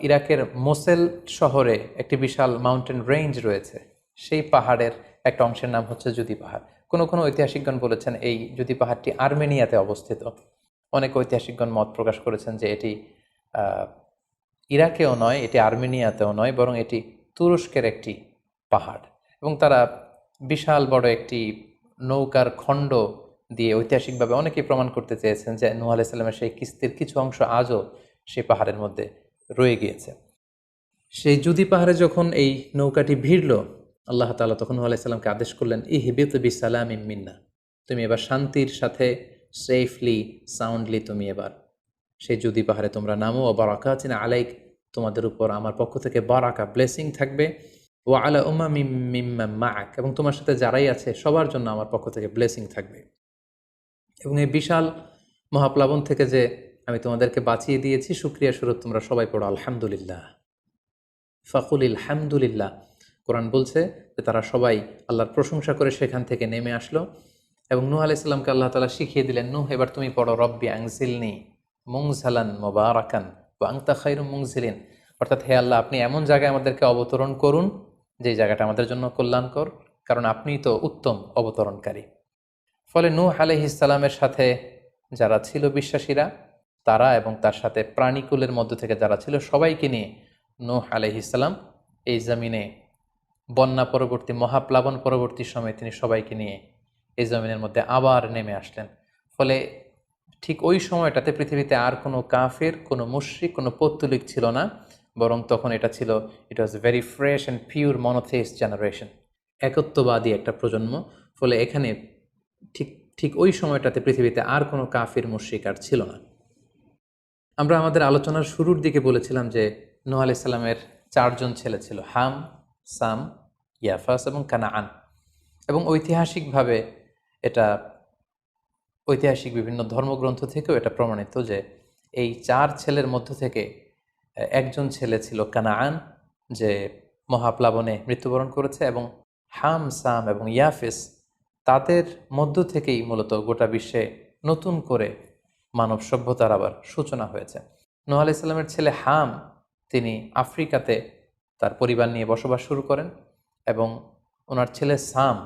ইরাকের মোসেল শহরে একটি বিশাল মাউন্টেন রেঞ্জ রয়েছে, সেই পাহাড়ের একটা অংশের নাম হচ্ছে জুদি পাহাড়। কোনো কোনো ঐতিহাসিকগণ বলেছেন এই জুদি পাহাড়টি আর্মেনিয়াতে অবস্থিত। অনেক ঐতিহাসিকগণ মত প্রকাশ করেছেন যে এটি ইরাকেও নয়, এটি আর্মেনিয়াতেও নয়, বরং এটি তুরস্কের একটি পাহাড়। এবং তারা বিশাল বড় একটি নৌকার খণ্ড দিয়ে ঐতিহাসিকভাবে অনেকেই প্রমাণ করতে চেয়েছেন যে নূহ আলাইহিস সালামের সেই কিস্তির কিছু অংশ আজও সেই পাহাড়ের মধ্যে রয়ে গিয়েছে। সেই জুদি পাহাড়ে যখন এই নৌকাটি ভিড়ল, আল্লাহ তাআলা তখন নূহ আলাইহিস সালামকে আদেশ করলেন, ইহবিত বিসালামিন মিন্না, তুমি এবার শান্তির সাথে সেফলি সাউন্ডলি তুমি এবার সেই জুদি পাহাড়ে তোমরা নামো। ও বারাকাতিন আলাইক, তোমাদের উপর আমার পক্ষ থেকে বারাকা ব্লেসিং থাকবে। ও আলা উম্মামিম মিম্মান মাআক, এবং তোমার সাথে যারাই আছে সবার জন্য আমার পক্ষ থেকে ব্লেসিং থাকবে। এবং এই বিশাল মহাপ্লাবন থেকে যে আমি তোমাদেরকে বাঁচিয়ে দিয়েছি, শুকরিয়া স্বরূপ তোমরা সবাই পড়ো আলহামদুলিল্লাহ। ফাকুল আলহামদুলিল্লাহ। কোরআন বলছে যে তারা সবাই আল্লাহর প্রশংসা করে সেখান থেকে নেমে আসলো এবং নূহ আলাইহিস সালামকে আল্লাহ তাআলা শিখিয়ে দিলেন, নূহ এবার তুমি পড়ো রব্বি আনজিলনি মুনজালান মুবারাকান ওয়া আনতা খায়রুল মুনজিলিন, অর্থাৎ হে আল্লাহ আপনি এমন জায়গায় আমাদেরকে অবতরণ করুন যে জায়গাটা আমাদের জন্য কল্যাণকর, কারণ আপনিই তো উত্তম অবতরণকারী। ফলে নূহ আলাইহিস সালামের সাথে যারা ছিল বিশ্বাসীরা, তারা এবং তার সাথে প্রাণীকুলের মধ্য থেকে যারা ছিল সবাইকে নিয়ে নূহ আলাইহিস সালাম এই জমিনে বন্যা পরবর্তী মহাপ্লাবন পরবর্তী সময়ে তিনি সবাইকে নিয়ে এই জমিনের মধ্যে আবার নেমে আসলেন। ফলে ঠিক ওই সময়টাতে পৃথিবীতে আর কোনো কাফের, কোনো মুশরিক, কোনো পৌত্তলিক ছিল না, বরং তখন এটা ছিল, it was very fresh and pure monotheist generation, একত্ববাদী একটা প্রজন্ম। ফলে এখানে ঠিক ঠিক ওই সময়টাতে পৃথিবীতে আর কোনো কাফির মুশরিক আর ছিল না। আমরা আমাদের আলোচনার শুরুর দিকে বলেছিলাম যে নূহ আলাইহিস সালামের 4 জন ছেলে ছিল, হাম, সাম, ইয়াফাস এবং কানাআন। এবং ঐতিহাসিকভাবে এটা ঐতিহাসিক বিভিন্ন ধর্মগ্রন্থ থেকেও এটা প্রমাণিত যে এই 4 ছেলের মধ্য থেকে একজন ছেলে ছিল কানাআন, যে মহাপ্লাবনে মৃত্যুবরণ করেছে, এবং হাম, সাম এবং ইয়াফেস, তাদের মধ্য থেকেই মূলত গোটা বিশ্বে নতুন করে মানব সভ্যতার আবার সূচনা হয়েছে। নূহ আলাইহিস সালামের ছেলে হাম, তিনি আফ্রিকাতে তার পরিবার নিয়ে বসবাস শুরু করেন, এবং ওনার ছেলে সাম,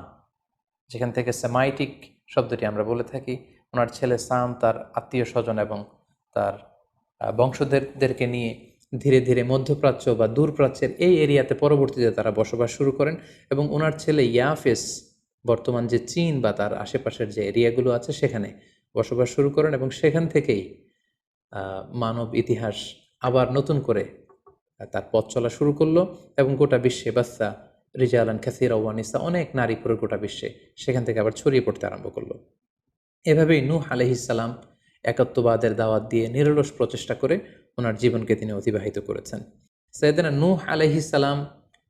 যেখান থেকে সেমাইটিক শব্দটি আমরা বলে থাকি, ওনার ছেলে সাম তার আত্মীয় স্বজন এবং তার বংশধরদেরকে নিয়ে ধীরে ধীরে মধ্যপ্রাচ্য বা দূরপ্রাচ্যের এই এরিয়াতে পরবর্তীতে তারা বসবাস শুরু করেন। এবং ওনার ছেলে ইয়াফেস বর্তমান যে চীন বা তার আশেপাশের যে এরিয়াগুলো আছে সেখানে বসবাস শুরু করেন, এবং সেখান থেকেই মানব ইতিহাস আবার নতুন করে তার পথ চলা শুরু করলো, এবং গোটা বিশ্বে বাচ্চা রিজালান কাসীরা ওয়া নিসা, অনেক নারী পুরো গোটা বিশ্বে সেখান থেকে আবার ছড়িয়ে পড়তে আরম্ভ করলো। এভাবেই নূহ আলাইহিস সালাম একত্ববাদের দাওয়াত দিয়ে নিরলস প্রচেষ্টা করে ওনার জীবনকে তিনি অতিবাহিত করেছেন। সাইয়েদনা নূহ আলাইহিস সালাম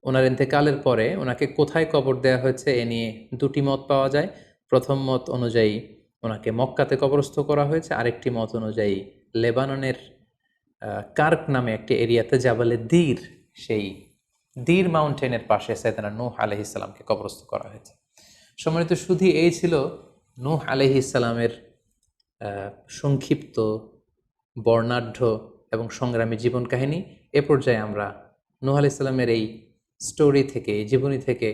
ওনার ইন্তেকালের পরে ওনাকে কোথায় কবর দেওয়া হয়েছে এ নিয়ে 2টি মত পাওয়া যায়। প্রথম মত অনুযায়ী ওনাকে মক্কাতে কবরস্থ করা হয়েছে, আরেকটি মত অনুযায়ী লেবাননের কার্ক নামে একটি এরিয়াতে জাবালে দীর, সেই দীর মাউন্টেনের পাশে সাইয়েদনা নূহ আলাইহিস সালামকে কবরস্থ করা হয়েছে। সম্মানিত সুধী, এই ছিল নূহ আলাইহিস সালামের সংক্ষিপ্ত, বর্ণাঢ্য এবং সংগ্রামী জীবন কাহিনী। এ পর্যায়ে আমরা নূহ আলাইহিস সালামের এই স্টোরি থেকে, এই জীবনী থেকে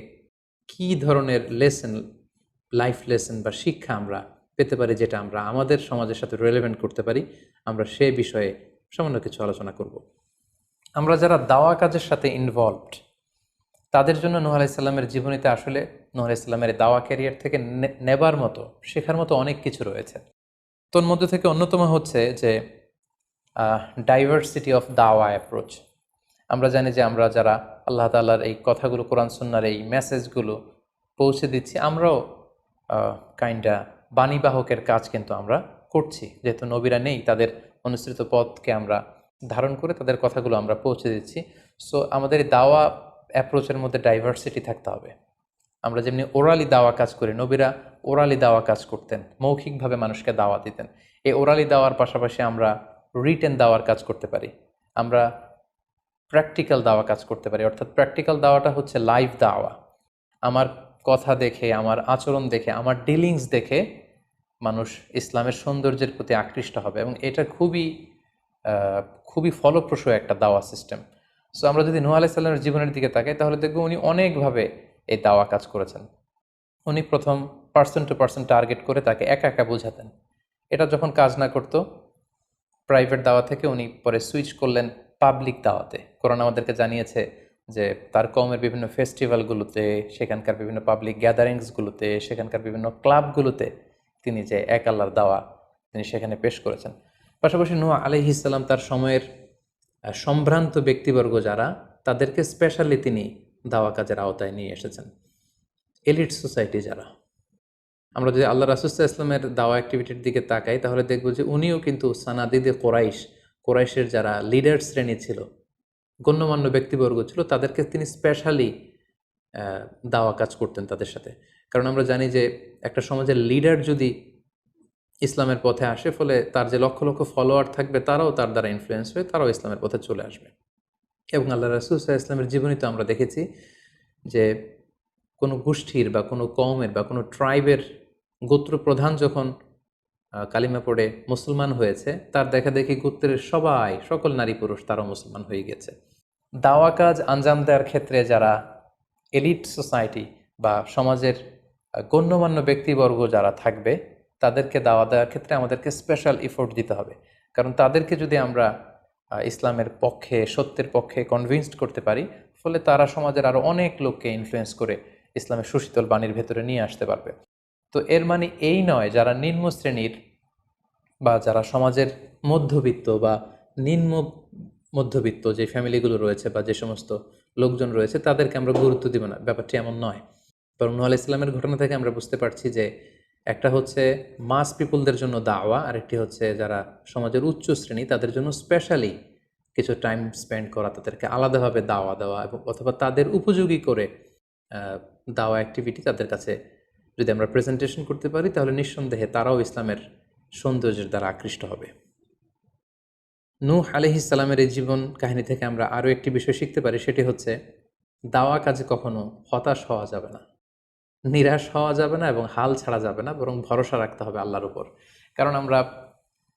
কী ধরনের লেসন, লাইফ লেসন বা শিক্ষা আমরা পেতে পারি, যেটা আমরা আমাদের সমাজের সাথে রিলেভেন্ট করতে পারি, আমরা সে বিষয়ে সামান্য কিছু আলোচনা করব। আমরা যারা দাওয়া কাজের সাথে ইনভলভড, তাদের জন্য নূহ আলাইহিস সালামের জীবনীতে আসলে নূহ আলাইহিস সালামের দাওয়া ক্যারিয়ার থেকে নেবার মতো, শেখার মতো অনেক কিছু রয়েছে। তোর মধ্যে থেকে অন্যতম হচ্ছে যে ডাইভার্সিটি অফ দাওয়া অ্যাপ্রোচ। আমরা জানি যে আমরা যারা আল্লাহ তাআলার এই কথাগুলো, কোরআন সুন্নাহর এই মেসেজগুলো পৌঁছে দিচ্ছি, আমরাও কাইন্ডা বাণীবাহকের কাজ কিন্তু আমরা করছি। যেহেতু নবীরা নেই, তাদের অনুসৃত পথকে আমরা ধারণ করে তাদের কথাগুলো আমরা পৌঁছে দিচ্ছি। সো আমাদের এই দাওয়া অ্যাপ্রোচের মধ্যে ডাইভার্সিটি থাকতে হবে। আমরা যেমনি ওরালি দাওয়া কাজ করি, নবীরা ওরালি দাওয়া কাজ করতেন, মৌখিকভাবে মানুষকে দাওয়া দিতেন। এই ওরালি দাওয়ার পাশাপাশি আমরা রিটেন দাওয়ার কাজ করতে পারি, আমরা প্র্যাকটিক্যাল দাওয়া কাজ করতে পারি। অর্থাৎ প্র্যাকটিক্যাল দাওয়াটা হচ্ছে লাইভ দাওয়া। আমার কথা দেখে, আমার আচরণ দেখে, আমার ডিলিংস দেখে মানুষ ইসলামের সৌন্দর্যের প্রতি আকৃষ্ট হবে, এবং এটা খুবই ফলপ্রসূ একটা দাওয়া সিস্টেম। সো আমরা যদি নূহ আলাইহিস সালামের জীবনের দিকে তাকাই, তাহলে দেখব উনি অনেকভাবে এই দাওয়া কাজ করেছেন। উনি প্রথম পার্সন টু পার্সন টার্গেট করে তাকে একা একা বোঝাতেন। এটা যখন কাজ না করতো, প্রাইভেট দাওয়া থেকে উনি পরে সুইচ করলেন পাবলিক দাওয়াতে। কোরআন আমাদেরকে জানিয়েছে যে তার কওমের বিভিন্ন ফেস্টিভ্যালগুলোতে, সেখানকার বিভিন্ন পাবলিক গ্যাদারিংসগুলোতে, সেখানকার বিভিন্ন ক্লাবগুলোতে তিনি যে এক আল্লাহর দাওয়া তিনি সেখানে পেশ করেছেন। পাশাপাশি নূহ আলাইহিস সালাম তার সময়ের সম্ভ্রান্ত ব্যক্তিবর্গ যারা, তাদেরকে স্পেশালি তিনি দাওয়া কাজের আওতায় নিয়ে এসেছেন। এলিট সোসাইটি যারা, আমরা যদি আল্লাহ রাসূল সাল্লাল্লাহু আলাইহি ওয়াসাল্লামের দাওয়া অ্যাক্টিভিটির দিকে তাকাই, তাহলে দেখব যে উনিও কিন্তু সানাদিদে কোরাইশের যারা লিডার শ্রেণী ছিল, গণ্যমান্য ব্যক্তিবর্গ ছিল, তাদেরকে তিনি স্পেশালি দাওয়া কাজ করতেন তাদের সাথে। কারণ আমরা জানি যে একটা সমাজের লিডার যদি ইসলামের পথে আসে, ফলে তার যে লক্ষ লক্ষ ফলোয়ার থাকবে, তারাও তার দ্বারা ইনফ্লুয়েন্স হয়ে তারাও ইসলামের পথে চলে আসবে। এবং আল্লাহ রাসূল সাল্লাল্লাহু আলাইহি ওয়াসাল্লামের জীবনী তো আমরা দেখেছি যে কোনো গোষ্ঠীর বা কোনো কওমের বা কোনো ট্রাইবের গোত্র প্রধান যখন কালিমা পড়ে মুসলমান হয়েছে, তার দেখা দেখি গোত্রের সকল নারী পুরুষ তারাও মুসলমান হয়ে গেছে। দাওয়া কাজ আঞ্জাম দেওয়ার ক্ষেত্রে যারা এলিট সোসাইটি বা সমাজের গণ্যমান্য ব্যক্তিবর্গ যারা থাকবে, তাদেরকে দাওয়া দেওয়ার ক্ষেত্রে আমাদেরকে স্পেশাল এফোর্ট দিতে হবে। কারণ তাদেরকে যদি আমরা ইসলামের পক্ষে, সত্যের পক্ষে কনভিন্সড করতে পারি, ফলে তারা সমাজের আরও অনেক লোককে ইনফ্লুয়েন্স করে ইসলামের সুশীতল বাণীর ভেতরে নিয়ে আসতে পারবে। তো এর মানে এই নয় যারা নিম্ন শ্রেণীর বা যারা সমাজের মধ্যবিত্ত বা নিম্ন মধ্যবিত্ত যে ফ্যামিলিগুলো রয়েছে বা যে সমস্ত লোকজন রয়েছে, তাদেরকে আমরা গুরুত্ব দিব না, ব্যাপারটি এমন নয়। বরং নূহ আলাইহিস সালামের ঘটনা থেকে আমরা বুঝতে পারছি যে একটা হচ্ছে মাস পিপুলদের জন্য দাওয়া, আর একটি হচ্ছে যারা সমাজের উচ্চ শ্রেণী তাদের জন্য স্পেশালি কিছু টাইম স্পেন্ড করা, তাদেরকে আলাদাভাবে দাওয়া দেওয়া, এবং অথবা তাদের উপযোগী করে দাওয়া অ্যাক্টিভিটি তাদের কাছে যদি আমরা প্রেজেন্টেশন করতে পারি, তাহলে নিঃসন্দেহে তারাও ইসলামের সৌন্দর্যের দ্বারা আকৃষ্ট হবে। নূহ আলাইহিস সালামের এই জীবন কাহিনী থেকে আমরা আরও একটি বিষয় শিখতে পারি, সেটি হচ্ছে দাওয়া কাজে কখনো হতাশ হওয়া যাবে না, নিরাশ হওয়া যাবে না, এবং হাল ছাড়া যাবে না, বরং ভরসা রাখতে হবে আল্লাহর উপর। কারণ আমরা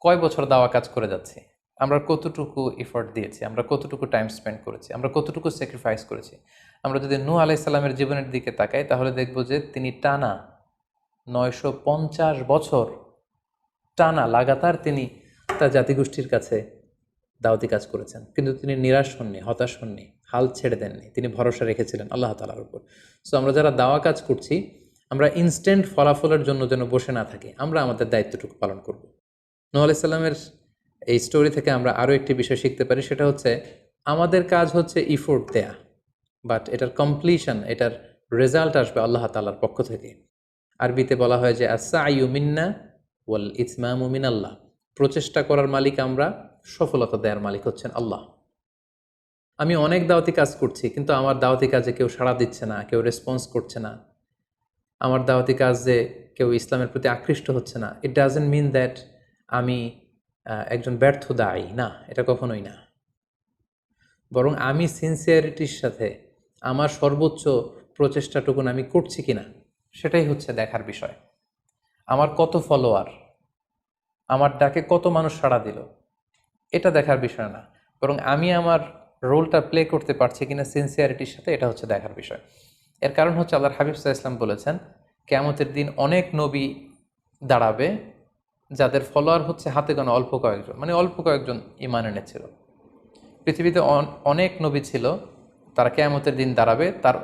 কয় বছর দাওয়া কাজ করে যাচ্ছি, আমরা কতটুকু এফোর্ট দিয়েছি, আমরা কতটুকু টাইম স্পেন্ড করেছি, আমরা কতটুকু স্যাক্রিফাইস করেছি। আমরা যদি নূহ আলাইহিস সালামের জীবনের দিকে তাকাই, তাহলে দেখব যে তিনি টানা 950 বছর টানা লাগাতার তিনি তার জাতিগোষ্ঠীর কাছে দাওয়াতি কাজ করেছেন, কিন্তু তিনি নিরাশ হননি, হতাশ হননি, হাল ছেড়ে দেননি, তিনি ভরসা রেখেছিলেন আল্লাহ তাআলার উপর। সো আমরা যারা দাওয়া কাজ করছি, আমরা ইনস্ট্যান্ট ফলাফলের জন্য যেন বসে না থাকি, আমরা আমাদের দায়িত্বটুকু পালন করব। নূহ আলাইহিস সালামের এই স্টোরি থেকে আমরা আরও একটি বিষয় শিখতে পারি, সেটা হচ্ছে আমাদের কাজ হচ্ছে ইফোর্ট দেয়া, বাট এটার কমপ্লিশন, এটার রেজাল্ট আসবে আল্লাহ তাআলার পক্ষ থেকে। আরবিতে বলা হয় যে আস-সা'য়ু মিন্না ওয়াল ইতমামু মিনাল্লাহ, প্রচেষ্টা করার মালিক আমরা, সফলতা দেওয়ার মালিক হচ্ছেন আল্লাহ। আমি অনেক দাওয়াতি কাজ করছি, কিন্তু আমার দাওয়াতি কাজে কেউ সাড়া দিচ্ছে না, কেউ রেসপন্স করছে না, আমার দাওয়াতি কাজে কেউ ইসলামের প্রতি আকৃষ্ট হচ্ছে না, ইট ডাজন্ট মিন দ্যাট আমি একজন ব্যর্থ দায়ী, না, এটা কখনোই না। বরং আমি সিনসিয়ারিটির সাথে আমার সর্বোচ্চ প্রচেষ্টাটুকুন আমি করছি কিনা, সেটাই হচ্ছে দেখার বিষয়। আমার কত ফলোয়ার, আমার ডাকে কত মানুষ সাড়া দিল, এটা দেখার বিষয় না, বরং আমি আমার রোলটা প্লে করতে পারছি কিনা সিনসিয়ারিটির সাথে, এটা হচ্ছে দেখার বিষয়। এর কারণ হচ্ছে আল্লাহর হাবিব সাল্লাল্লাহু আলাইহি ওয়াসাল্লাম বলেছেন, কিয়ামতের দিন অনেক নবী দাঁড়াবে যাদের ফলোয়ার হচ্ছে হাতে গোনা অল্প কয়েকজন, মানে অল্প কয়েকজন ঈমান এনেছিল। পৃথিবীতে অনেক নবী ছিল, তারা কিয়ামতের দিন দাঁড়াবে, তার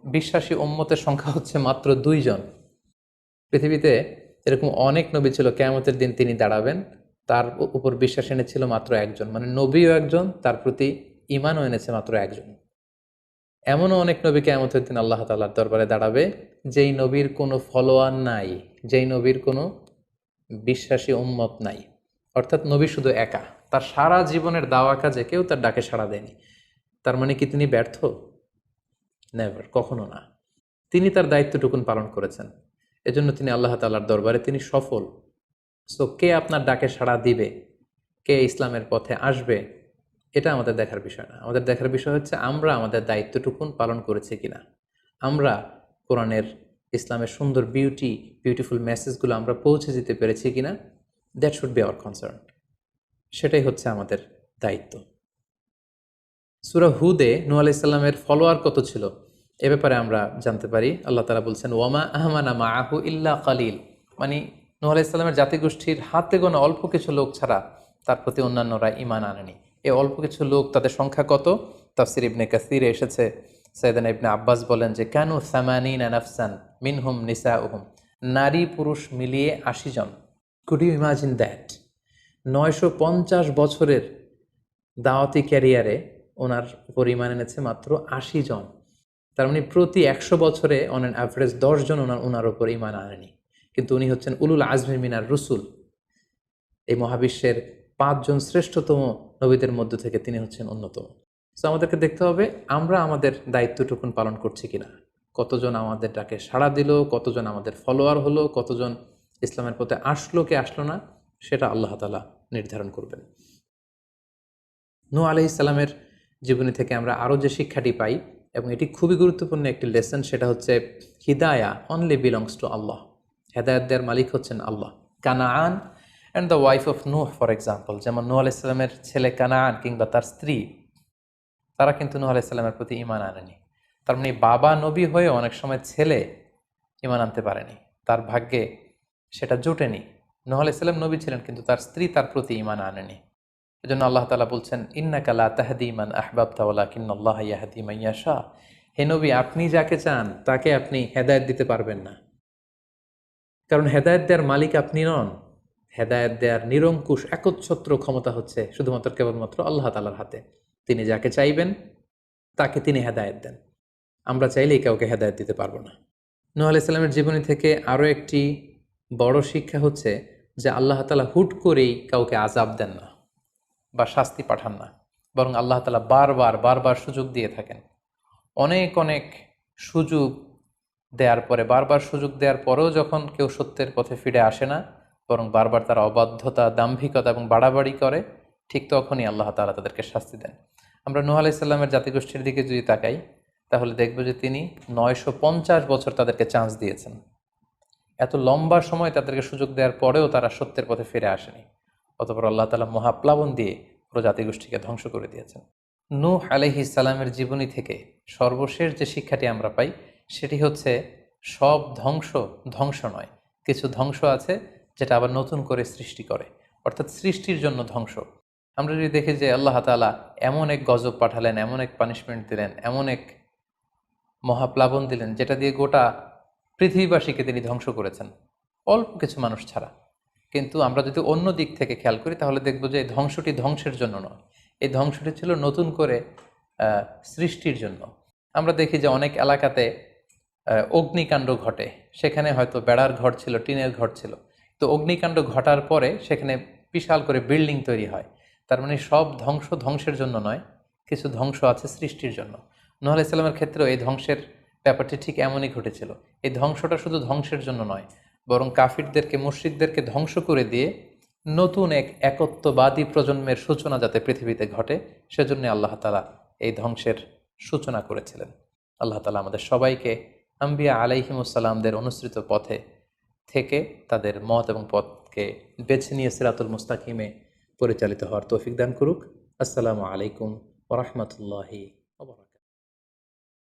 বিশ্বাসী উম্মতের সংখ্যা হচ্ছে মাত্র 2 জন। পৃথিবীতে এরকম অনেক নবী ছিল, কিয়ামতের দিন তিনি দাঁড়াবেন, তার উপর বিশ্বাস এনেছিল মাত্র একজন, মানে নবীও একজন, তার প্রতি ঈমানও এনেছে মাত্র একজন। এমনও অনেক নবী কিয়ামতের দিন আল্লাহ তাআলার দরবারে দাঁড়াবে যেই নবীর কোনো ফলোয়ার নাই, যেই নবীর কোনো বিশ্বাসী উম্মত নাই। অর্থাৎ নবী শুধু একা, তার সারা জীবনের দাওয়া কাজে কেউ তার ডাকে সাড়া দেয়নি। তার মানে কি তিনি ব্যর্থ? নেভার, কখনো না। তিনি তার দায়িত্বটুকুন পালন করেছেন, এজন্য তিনি আল্লাহ তাআলার দরবারে তিনি সফল। সো কে আপনার ডাকে সাড়া দিবে, কে ইসলামের পথে আসবে, এটা আমাদের দেখার বিষয় না। আমাদের দেখার বিষয় হচ্ছে আমরা আমাদের দায়িত্বটুকুন পালন করেছি কিনা, আমরা কোরআনের, ইসলামের সুন্দর বিউটিফুল মেসেজগুলো আমরা পৌঁছে দিতে পেরেছি কিনা। That should be hour concern. সেটাই হচ্ছে আমাদের দায়িত্ব। সূরা হুদে নূহ আলাইহিস সালামের ফলোয়ার কত ছিল এ ব্যাপারে আমরা জানতে পারি। আল্লাহ তাআলা বলছেন, ওয়ামা আহমানা মাআহু ইল্লা কালিল, মানে নূহ আলাইহিস সালামের জাতিগোষ্ঠীর হাতে গোনা অল্প কিছু লোক ছাড়া তার প্রতি অন্যান্যরা ঈমান আনেনি। এই অল্প কিছু লোক, তাদের সংখ্যা কত? তাফসীর ইবনে কাসীরে এসেছে, সাইয়েদনা ইবনে আব্বাস বলেন যে কানু সামানিনা নাফসান মিনহুম নিসাউহুম, নারী পুরুষ মিলিয়ে ৮০ জন। Could you imagine that? ৯৫০ বছরের দাওয়াতি ক্যারিয়ারে ওনার উপর ঈমান এনেছে মাত্র ৮০ জন। তার মানে প্রতি ১০০ বছরে অন অ্যান অ্যাভারেজ ১০ জন ওনার উপর ঈমান আনেনি। কিন্তু উনি হচ্ছেন উলুল আজমি মিনার রুসুল, এই মহাবিশ্বের ৫ জন শ্রেষ্ঠতম নবীদের মধ্য থেকে তিনি হচ্ছেন অন্যতম। সো আমাদেরকে দেখতে হবে আমরা আমাদের দায়িত্বটুকুন পালন করছি কিনা। কতজন আমাদের ডাকে সাড়া দিল, কতজন আমাদের ফলোয়ার হলো, কতজন ইসলামের পথে আসলো কে আসলো না, সেটা আল্লাহ তাআলা নির্ধারণ করবেন। নূহ আলাইহিস সালামের জীবনী থেকে আমরা আরও যে শিক্ষাটি পাই, এবং এটি খুবই গুরুত্বপূর্ণ একটি লেসন, সেটা হচ্ছে হিদায়া অনলি বিলংস টু আল্লাহ। হেদায়েত দেওয়ার মালিক হচ্ছেন Allah. Canaan and the wife of Nuh for example, যেমন নূহ আলাইহিস সালামের ছেলে কানাআন কিংবা তার স্ত্রী, তারা কিন্তু নূহ আলাইহিস সালামের প্রতি ঈমান আনেনি। তার মানে বাবা নবী হয়ে অনেক সময় ছেলে ঈমান আনতে পারেনি, তার ভাগ্যে সেটা জোটেনি। নূহ আলাইহিস সালাম নবী ছিলেন, কিন্তু তার স্ত্রী তার প্রতি ঈমান আনেনি। এজন্য আল্লাহ তাআলা বলছেন, ইন্নাকা লা তাহদি মান আহবাবতা ওয়ালাকিন্নাল্লাহা ইয়াহদি মান ইয়াশা। হে নবী, আপনি যাকে চান তাকে আপনি হেদায়েত দিতে পারবেন না, কারণ হেদায়েত দেওয়ার মালিক আপনি নন। হেদায়েত দেওয়ার নিরঙ্কুশ একচ্ছত্র ক্ষমতা হচ্ছে শুধুমাত্র কেবলমাত্র আল্লাহ তাআলার হাতে। তিনি যাকে চাইবেন তাকে তিনি হেদায়েত দেন। আমরা চাইলেই কাউকে হেদায়েত দিতে পারবো না। নূহ আলাইহিস সালামের জীবনী থেকে আরও একটি বড় শিক্ষা হচ্ছে যে আল্লাহ তাআলা হুট করেই কাউকে আযাব দেন না বা শাস্তি পাঠান না, বরং আল্লাহ তাআলা বারবার সুযোগ দিয়ে থাকেন। অনেক সুযোগ দেওয়ার পরে, বারবার সুযোগ দেওয়ার পরেও যখন কেউ সত্যের পথে ফিরে আসে না, বরং বারবার তারা অবাধ্যতা, দাম্ভিকতা এবং বাড়াবাড়ি করে, ঠিক তখনই আল্লাহ তাআলা তাদেরকে শাস্তি দেন। আমরা নূহ আলাইহিস সালামের জাতিগোষ্ঠীর দিকে যদি তাকাই, তাহলে দেখব যে তিনি ৯৫০ বছর তাদেরকে চান্স দিয়েছেন। এত লম্বা সময় তাদেরকে সুযোগ দেওয়ার পরেও তারা সত্যের পথে ফিরে আসেনি। অতঃপর আল্লাহ তাআলা মহাপ্লাবন দিয়ে পুরো জাতিগোষ্ঠীকে ধ্বংস করে দিয়েছেন। নূহ আলাইহিস সালামের জীবনী থেকে সর্বশেষ যে শিক্ষাটি আমরা পাই, সেটি হচ্ছে সব ধ্বংস নয়। কিছু ধ্বংস আছে যেটা আবার নতুন করে সৃষ্টি করে, অর্থাৎ সৃষ্টির জন্য ধ্বংস। আমরা যদি দেখি যে আল্লাহ তাআলা এমন এক গজব পাঠালেন, এমন এক পানিশমেন্ট দিলেন, এমন এক মহাপ্লাবন দিলেন, যেটা দিয়ে গোটা পৃথিবীবাসীকে তিনি ধ্বংস করেছেন, অল্প কিছু মানুষ ছাড়া। কিন্তু আমরা যদি অন্য দিক থেকে খেয়াল করি, তাহলে দেখব যে এই ধ্বংসটি ধ্বংসের জন্য নয়, এই ধ্বংসটি ছিল নতুন করে সৃষ্টির জন্য। আমরা দেখি যে অনেক এলাকাতে অগ্নিকাণ্ড ঘটে, সেখানে হয়তো বেড়ার ঘর ছিল, টিনের ঘর ছিল, তো অগ্নিকাণ্ড ঘটার পরে সেখানে বিশাল করে বিল্ডিং তৈরি হয়। তার মানে সব ধ্বংসের জন্য নয়, কিছু ধ্বংস আছে সৃষ্টির জন্য। নূহ আলাইহিস সালামের ক্ষেত্রেও এই ধ্বংসের ব্যাপারটি ঠিক এমনই ঘটেছিল। এই ধ্বংসটা শুধু ধ্বংসের জন্য নয়, বরং কাফিরদেরকে, মুশরিকদেরকে ধ্বংস করে দিয়ে নতুন এক একত্ববাদী প্রজন্মের সূচনা যাতে পৃথিবীতে ঘটে, সেজন্য আল্লাহ তাআলা এই ধ্বংসের সূচনা করেছিলেন। আল্লাহ তাআলা আমাদের সবাইকে আম্বিয়া আলাইহিমুসসালামদের অনুসৃত পথে থেকে তাদের মত এবং পথকে বেছে নিয়ে সিরাতুল মুস্তাকিমে পরিচালিত হওয়ার তৌফিক দান করুক। আসসালামু আলাইকুম ওয়া রাহমাতুল্লাহি